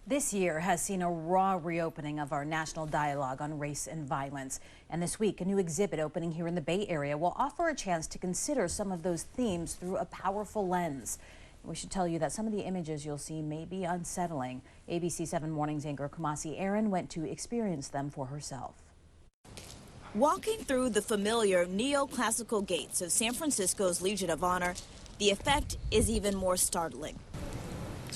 This year has seen a raw reopening of our national dialogue on race and violence. And this week, a new exhibit opening here in the Bay Area will offer a chance to consider some of those themes through a powerful lens. We should tell you that some of the images you'll see may be unsettling. ABC 7 Mornings anchor Kumasi Aaron went to experience them for herself. Walking through the familiar neoclassical gates of San Francisco's Legion of Honor, the effect is even more startling.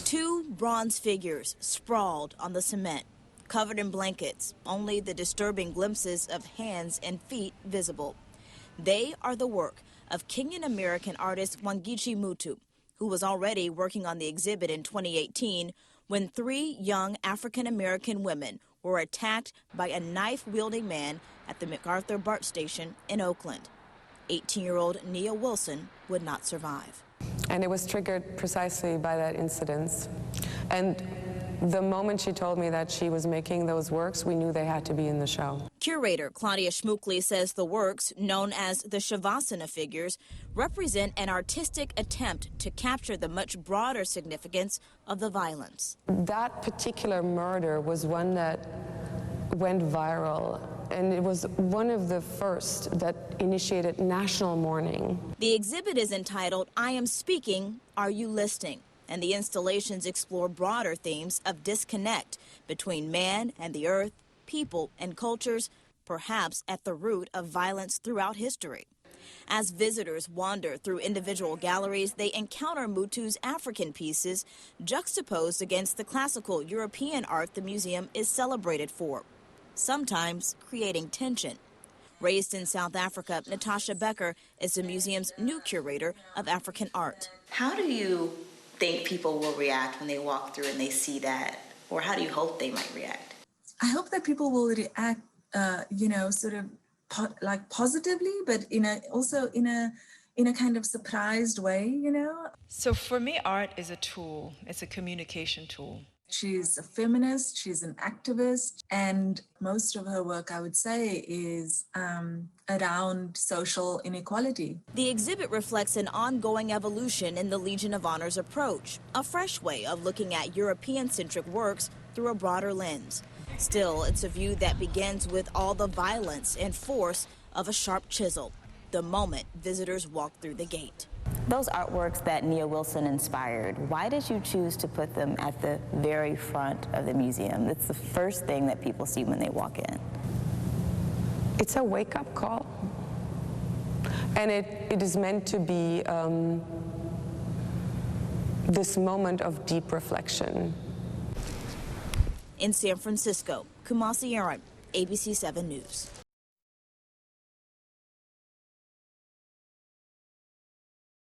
Two bronze figures sprawled on the cement, covered in blankets, only the disturbing glimpses of hands and feet visible. They are the work of Kenyan-American artist Wangechi Mutu, who was already working on the exhibit in 2018 when three young African-American women were attacked by a knife-wielding man at the MacArthur BART station in Oakland. 18-year-old Nia Wilson would not survive. And it was triggered precisely by that incident. And the moment she told me that she was making those works, we knew they had to be in the show. Curator CLAUDIA SCHMUCKLI says the works, known as the Shavasana figures, represent an artistic attempt to capture the much broader significance of the violence. That particular murder was one that went viral, and it was one of the first that initiated national mourning. The exhibit is entitled, "I Am Speaking, Are You Listening?" And the installations explore broader themes of disconnect between man and the earth, people and cultures, perhaps at the root of violence throughout history. As visitors wander through individual galleries, they encounter Mutu's African pieces juxtaposed against the classical European art the museum is celebrated for, sometimes creating tension. Raised in South Africa, NATASHA BECKER is the museum's new curator of African art. How do you think people will react when they walk through and they see that? Or how do you hope they might react? I hope that people will react, sort of positively, but also in a kind of surprised way, So for me, art is a tool. It's a communication tool. She's a feminist, she's an activist, and most of her work, I would say, is around social inequality. The exhibit reflects an ongoing evolution in the Legion of Honor's approach, a fresh way of looking at European-centric works through a broader lens. Still, it's a view that begins with all the violence and force of a sharp chisel, the moment visitors walk through the gate. Those artworks that Nia Wilson inspired, why did you choose to put them at the very front of the museum? It's the first thing that people see when they walk in. It's a wake-up call. And it is meant to be this moment of deep reflection. In San Francisco, Kumasi Aaron, ABC 7 News.